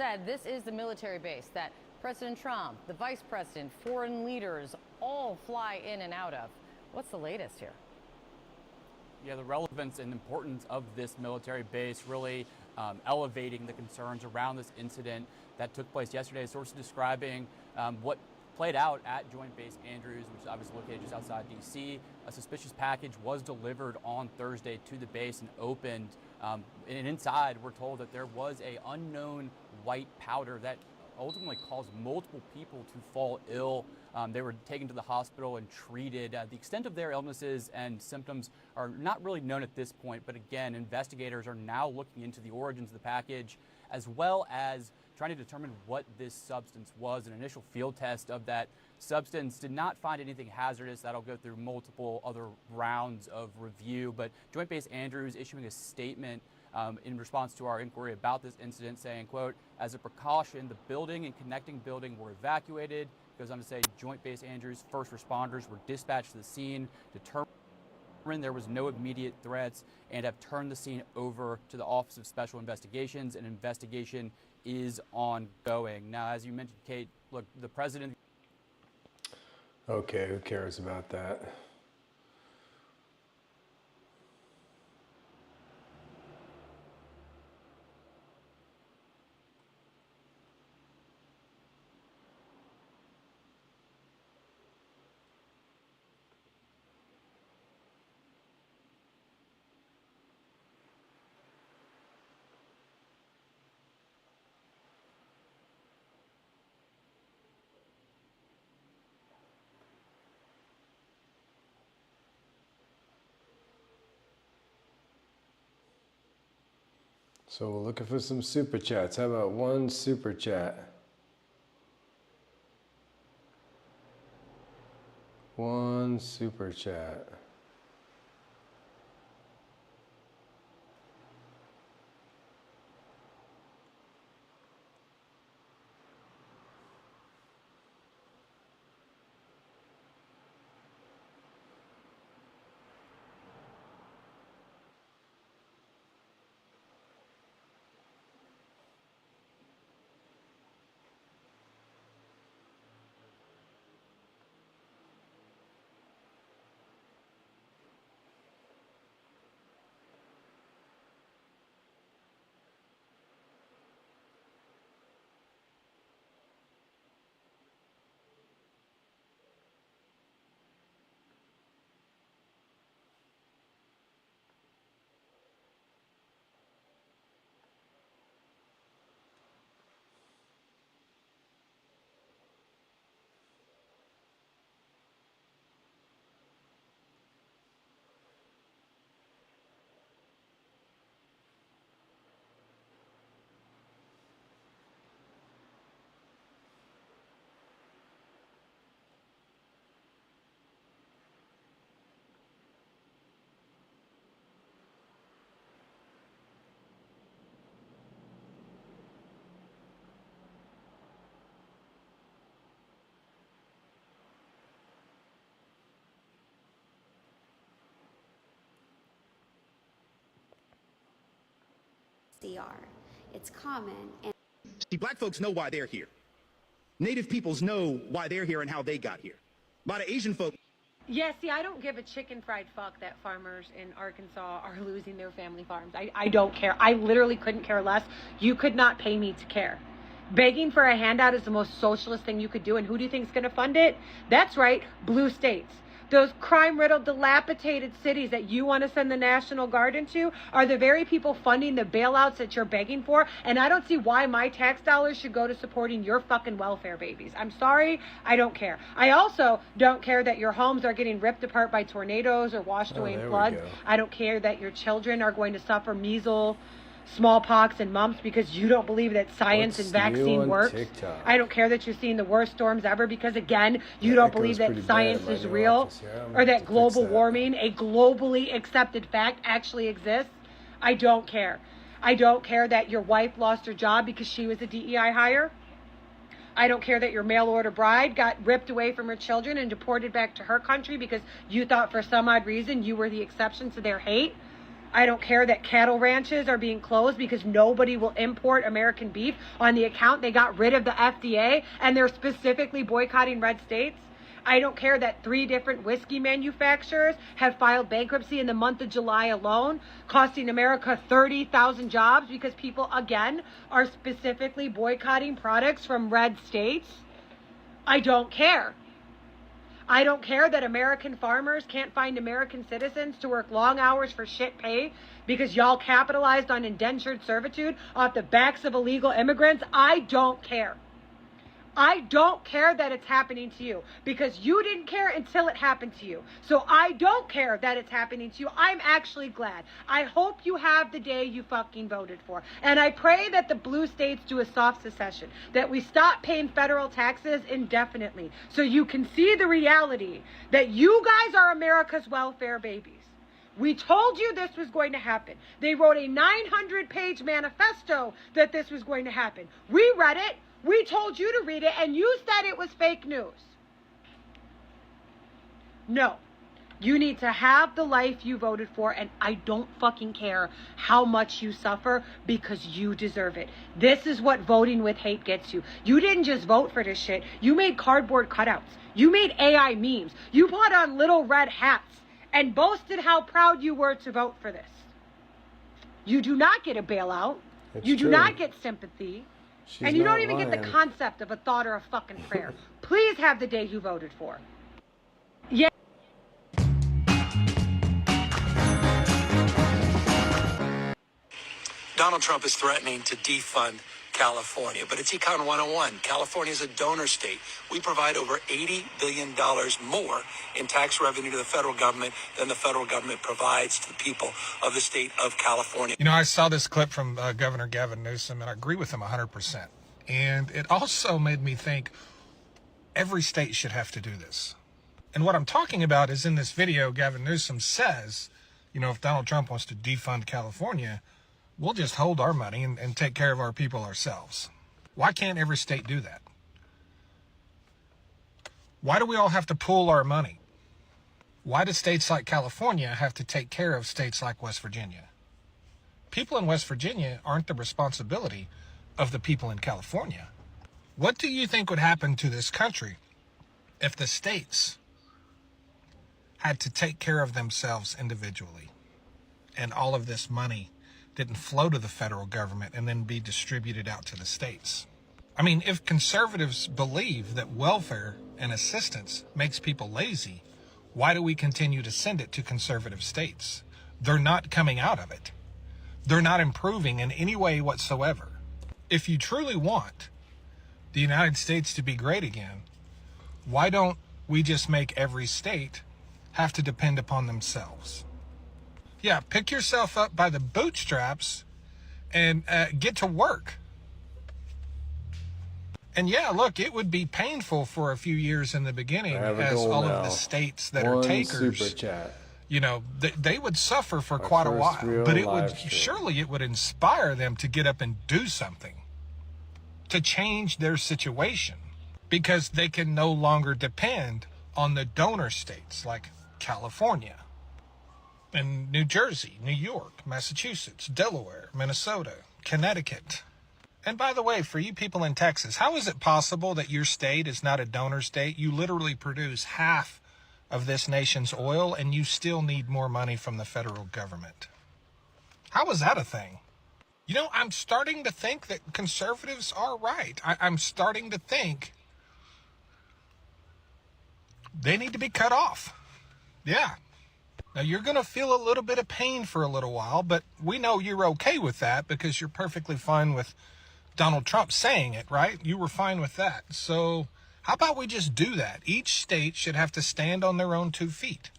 said this is the military base that President Trump, the vice president, foreign leaders all fly in and out of. What's the latest here? Yeah, the relevance and importance of this military base really elevating the concerns around this incident that took place yesterday. Sources describing what played out at Joint Base Andrews, which is obviously located just outside D.C. A suspicious package was delivered on Thursday to the base and opened. And inside, we're told that there was a unknown white powder that ultimately caused multiple people to fall ill. They were taken to the hospital and treated. The extent of their illnesses and symptoms are not really known at this point, but again, investigators are now looking into the origins of the package, as well as trying to determine what this substance was. An initial field test of that substance did not find anything hazardous. That'll go through multiple other rounds of review, but Joint Base Andrews issuing a statement in response to our inquiry about this incident, saying, quote, as a precaution, the building and connecting building were evacuated. Goes on to say Joint Base Andrews first responders were dispatched to the scene, determined there was no immediate threats, and have turned the scene over to the Office of Special Investigations. An investigation is ongoing. Now, as you mentioned, Kate, look, the president. Okay, who cares about that? So we're looking for some super chats. How about one super chat? One super chat. It's common. And see, black folks know why they're here. Native peoples know why they're here and how they got here. A lot of Asian folks. Yeah, see, I don't give a chicken fried fuck that farmers in Arkansas are losing their family farms. I don't care. I literally couldn't care less. You could not pay me to care. Begging for a handout is the most socialist thing you could do. And who do you think is going to fund it? That's right, blue states. Those crime-riddled, dilapidated cities that you want to send the National Guard into are the very people funding the bailouts that you're begging for. And I don't see why my tax dollars should go to supporting your fucking welfare babies. I'm sorry, I don't care. I also don't care that your homes are getting ripped apart by tornadoes or washed away in floods. I don't care that your children are going to suffer measles, smallpox, and mumps because you don't believe that science and vaccine works. TikTok? I don't care that you're seeing the worst storms ever because, again, you don't believe that science is real or that global warming, a globally accepted fact, actually exists. I don't care. I don't care that your wife lost her job because she was a DEI hire. I don't care that your mail order bride got ripped away from her children and deported back to her country because you thought for some odd reason you were the exception to their hate. I don't care that cattle ranches are being closed because nobody will import American beef on the account they got rid of the FDA and they're specifically boycotting red states. I don't care that 3 different whiskey manufacturers have filed bankruptcy in the month of July alone, costing America 30,000 jobs because people, again, are specifically boycotting products from red states. I don't care. I don't care that American farmers can't find American citizens to work long hours for shit pay because y'all capitalized on indentured servitude off the backs of illegal immigrants. I don't care. I don't care that it's happening to you because you didn't care until it happened to you. So I don't care that it's happening to you. I'm actually glad. I hope you have the day you fucking voted for. And I pray that the blue states do a soft secession, that we stop paying federal taxes indefinitely so you can see the reality that you guys are America's welfare babies. We told you this was going to happen. They wrote a 900-page manifesto that this was going to happen. We read it. We told you to read it, and you said it was fake news. No. You need to have the life you voted for, and I don't fucking care how much you suffer because you deserve it. This is what voting with hate gets you. You didn't just vote for this shit. You made cardboard cutouts. You made AI memes. You put on little red hats and boasted how proud you were to vote for this. You do not get a bailout. You do not get sympathy. And you don't even get the concept of a thought or a fucking prayer. Please have the day you voted for. Yeah. Donald Trump is threatening to defund California, but it's Econ 101. California is a donor state. We provide over $80 billion more in tax revenue to the federal government than the federal government provides to the people of the state of California. You know, I saw this clip from Governor Gavin Newsom, and I agree with him 100%. And it also made me think every state should have to do this. And what I'm talking about is in this video, Gavin Newsom says, you know, if Donald Trump wants to defund California, we'll just hold our money and take care of our people ourselves. Why can't every state do that? Why do we all have to pool our money? Why do states like California have to take care of states like West Virginia? People in West Virginia aren't the responsibility of the people in California. What do you think would happen to this country if the states had to take care of themselves individually and all of this money didn't flow to the federal government and then be distributed out to the states? I mean, if conservatives believe that welfare and assistance makes people lazy, why do we continue to send it to conservative states? They're not coming out of it. They're not improving in any way whatsoever. If you truly want the United States to be great again, why don't we just make every state have to depend upon themselves? Yeah, pick yourself up by the bootstraps and get to work. And yeah, look, it would be painful for a few years in the beginning as all of the states that are takers, super chat. you know, they would suffer for quite a while. But it would surely it would inspire them to get up and do something to change their situation because they can no longer depend on the donor states like California and New Jersey, New York, Massachusetts, Delaware, Minnesota, Connecticut. And by the way, for you people in Texas, how is it possible that your state is not a donor state? You literally produce half of this nation's oil and you still need more money from the federal government. How is that a thing? You know, I'm starting to think that conservatives are right. I'm starting to think they need to be cut off. Yeah. Now, you're going to feel a little bit of pain for a little while, but we know you're okay with that because you're perfectly fine with Donald Trump saying it, right? You were fine with that. So how about we just do that? Each state should have to stand on their own 2 feet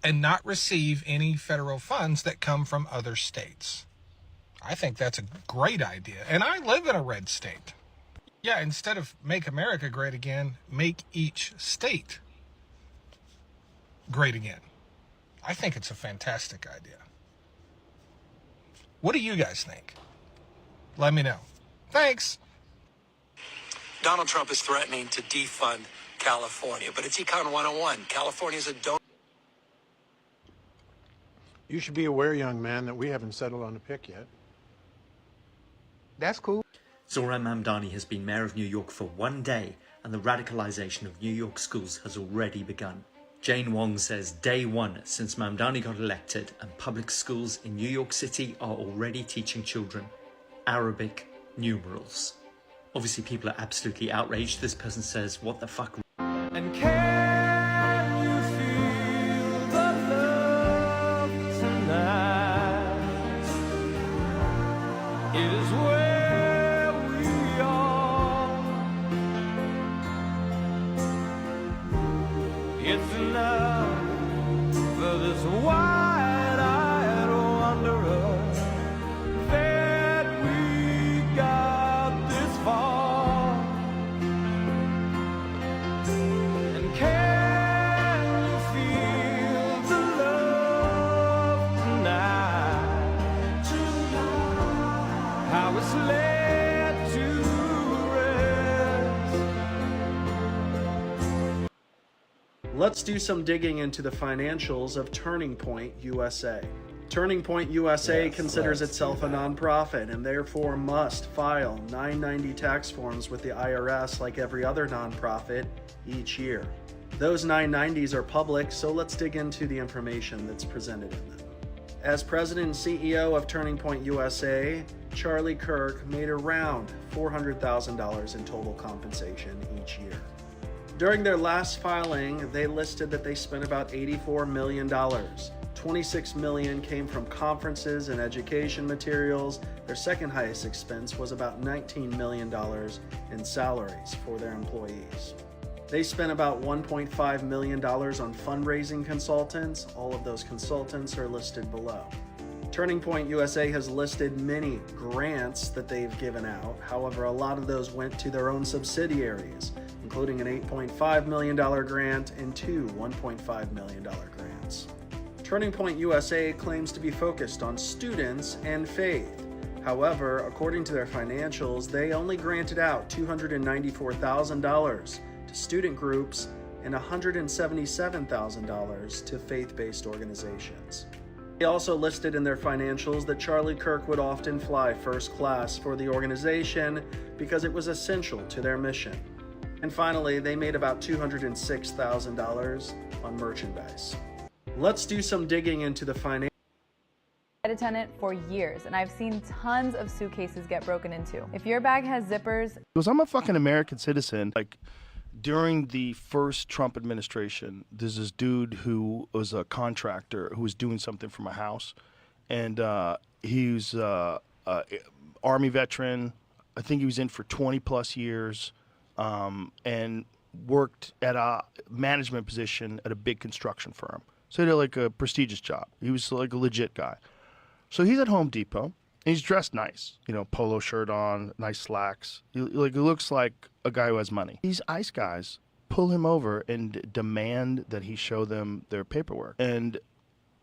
and not receive any federal funds that come from other states. I think that's a great idea. And I live in a red state. Yeah, instead of make America great again, make each state great again. I think it's a fantastic idea. What do you guys think? Let me know. Thanks. Donald Trump is threatening to defund California, but it's Econ 101. California is a donor. You should be aware, young man, that we haven't settled on a pick yet. That's cool. Zohran Mamdani has been mayor of New York for 1 day, and the radicalization of New York schools has already begun. Jane Wong says day one since Mamdani got elected, and public schools in New York City are already teaching children Arabic numerals. Obviously, people are absolutely outraged. This person says, what the fuck? And can you feel the love tonight? It is where we are. It's enough for this wide-eyed wanderer that we got this far. And can you feel the love tonight? How it's led to rest. Let's do some digging into the financials of Turning Point USA. Turning Point USA Yes, considers let's itself do a that. nonprofit and therefore must file 990 tax forms with the IRS like every other nonprofit each year. Those 990s are public, so let's dig into the information that's presented in them. As president and CEO of Turning Point USA, Charlie Kirk made around $400,000 in total compensation each year. During their last filing, they listed that they spent about $84 million. $26 million came from conferences and education materials. Their second highest expense was about $19 million in salaries for their employees. They spent about $1.5 million on fundraising consultants. All of those consultants are listed below. Turning Point USA has listed many grants that they've given out. However, a lot of those went to their own subsidiaries, including an $8.5 million grant and two $1.5 million grants. Turning Point USA claims to be focused on students and faith. However, according to their financials, they only granted out $294,000 to student groups and $177,000 to faith-based organizations. They also listed in their financials that Charlie Kirk would often fly first class for the organization because it was essential to their mission. And finally, they made about $206,000 on merchandise. Let's do some digging into the financials. Flight attendant for years, and I've seen tons of suitcases get broken into. If your bag has zippers, Because I'm a fucking American citizen. Like, during the first Trump administration, there's this dude who was a contractor who was doing something for my house, and he's Army veteran. I think he was in for 20 plus years, and worked at a management position at a big construction firm. So he had like a prestigious job. He was like a legit guy. So he's at Home Depot, and he's dressed nice, you know, polo shirt on, nice slacks. He looks like a guy who has money. These ICE guys pull him over and demand that he show them their paperwork. And,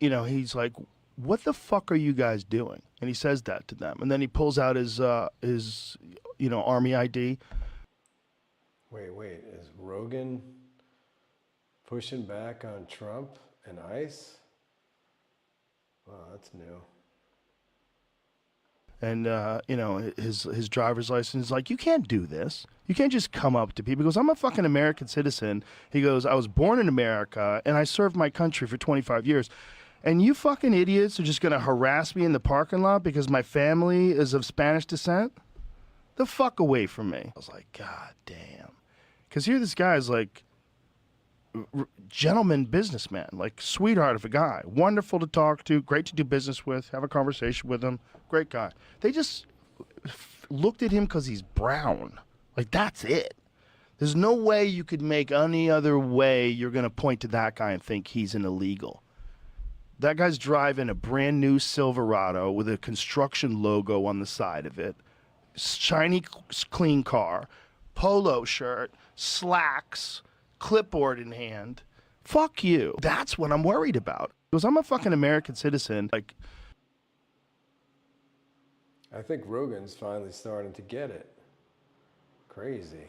you know, he's like, what the fuck are you guys doing? And he says that to them. And then he pulls out his Army ID. Wait, is Rogan pushing back on Trump and ICE? Wow, that's new. And, his driver's license is like, you can't do this. You can't just come up to people. He goes, I'm a fucking American citizen. He goes, I was born in America, and I served my country for 25 years. And you fucking idiots are just going to harass me in the parking lot because my family is of Spanish descent? The fuck away from me. I was like, God damn. Because here this guy is like, gentleman businessman, like sweetheart of a guy, wonderful to talk to, great to do business with, have a conversation with him, great guy. They just looked at him because he's brown. Like, that's it. There's no way you could make any other way you're going to point to that guy and think he's an illegal. That guy's driving a brand new Silverado with a construction logo on the side of it, shiny, clean car, polo shirt, slacks, clipboard in hand. Fuck you. That's what I'm worried about. Because I'm a fucking American citizen. Like, I think Rogan's finally starting to get it. Crazy.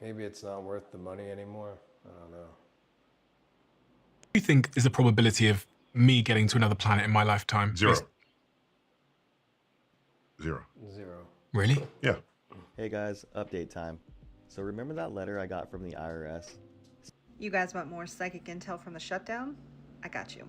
Maybe it's not worth the money anymore. I don't know. What do you think is the probability of me getting to another planet in my lifetime? Zero. Zero. Really? Yeah. Hey guys, update time. So remember that letter I got from the IRS? You guys want more psychic intel from the shutdown? I got you.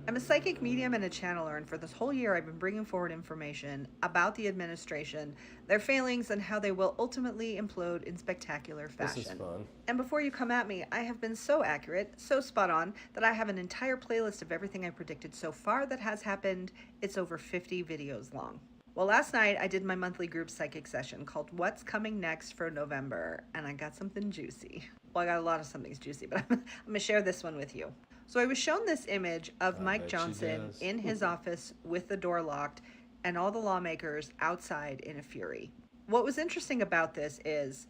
I'm a psychic medium and a channeler, and for this whole year I've been bringing forward information about the administration, their failings, and how they will ultimately implode in spectacular fashion. This is fun. And before you come at me, I have been so accurate, so spot on, that I have an entire playlist of everything I predicted so far that has happened. It's over 50 videos long. Well, last night I did my monthly group psychic session called What's Coming Next for November, and I got something juicy. Well, I got a lot of something's juicy, but I'm going to share this one with you. So I was shown this image of Mike Johnson in his office with the door locked and all the lawmakers outside in a fury. What was interesting about this is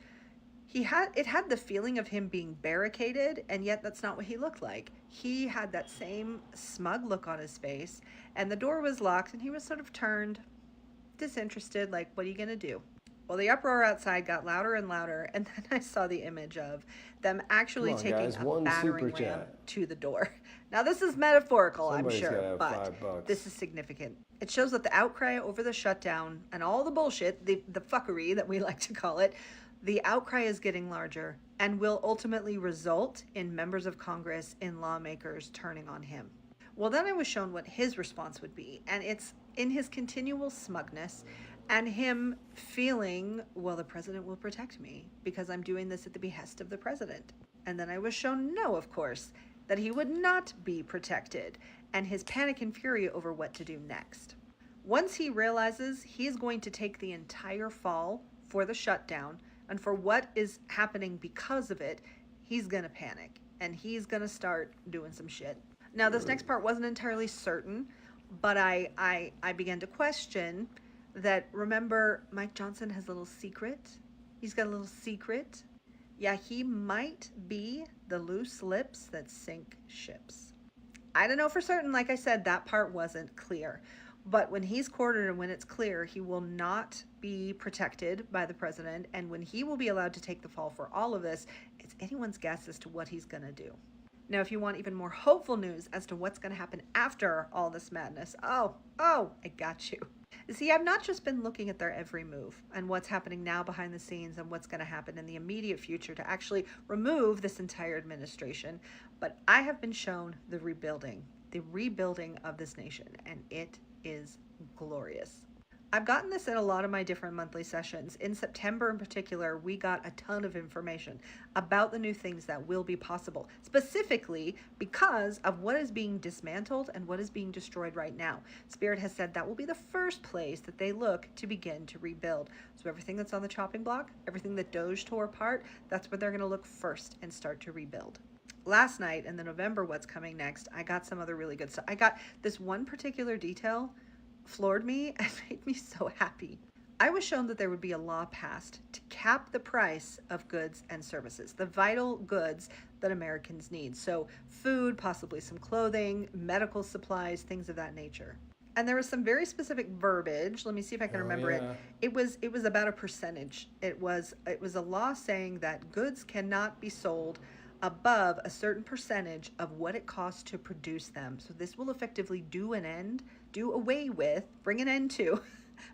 it had the feeling of him being barricaded, and yet that's not what he looked like. He had that same smug look on his face, and the door was locked, and he was sort of turned, disinterested, like, what are you gonna do? Well, the uproar outside got louder and louder, and then I saw the image of them actually taking a battering ram to the door. Now, this is metaphorical, I'm sure, but this is significant. It shows that the outcry over the shutdown and all the bullshit, the fuckery that we like to call it, the outcry is getting larger and will ultimately result in members of Congress and lawmakers turning on him. Well, then I was shown what his response would be, and it's in his continual smugness and him feeling, well, the president will protect me because I'm doing this at the behest of the president. And then I was shown no, of course, that he would not be protected, and his panic and fury over what to do next. Once he realizes he is going to take the entire fall for the shutdown and for what is happening because of it, he's gonna panic and he's gonna start doing some shit. Now, this next part wasn't entirely certain, but I began to question that, remember, Mike Johnson has a little secret. He's got a little secret. Yeah, he might be the loose lips that sink ships. I don't know for certain. Like I said, that part wasn't clear. But when he's quartered and when it's clear, he will not be protected by the president. And when he will be allowed to take the fall for all of this, it's anyone's guess as to what he's going to do. Now, if you want even more hopeful news as to what's going to happen after all this madness, oh, I got you. See, I've not just been looking at their every move and what's happening now behind the scenes and what's going to happen in the immediate future to actually remove this entire administration, but I have been shown the rebuilding of this nation, and it is glorious. I've gotten this in a lot of my different monthly sessions. In September in particular, we got a ton of information about the new things that will be possible, specifically because of what is being dismantled and what is being destroyed right now. Spirit has said that will be the first place that they look to begin to rebuild. So everything that's on the chopping block, everything that Doge tore apart, that's where they're going to look first and start to rebuild. Last night in the November What's Coming Next, I got some other really good stuff. I got this one particular detail floored me and made me so happy. I was shown that there would be a law passed to cap the price of goods and services, the vital goods that Americans need. So food, possibly some clothing, medical supplies, things of that nature. And there was some very specific verbiage. Let me see if I can remember it. It was about a percentage. It was a law saying that goods cannot be sold above a certain percentage of what it costs to produce them. So this will effectively bring an end to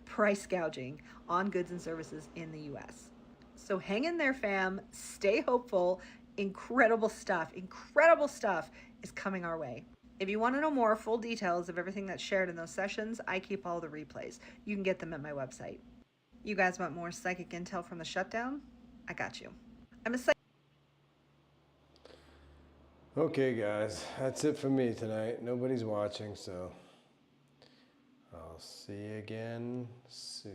price gouging on goods and services in the US. So hang in there, fam. Stay hopeful. Incredible stuff is coming our way. If you want to know more full details of everything that's shared in those sessions, I keep all the replays. You can get them at my website. You guys want more psychic intel from the shutdown? I got you. I'm a Okay, guys, that's it for me tonight. Nobody's watching, so I'll see you again soon.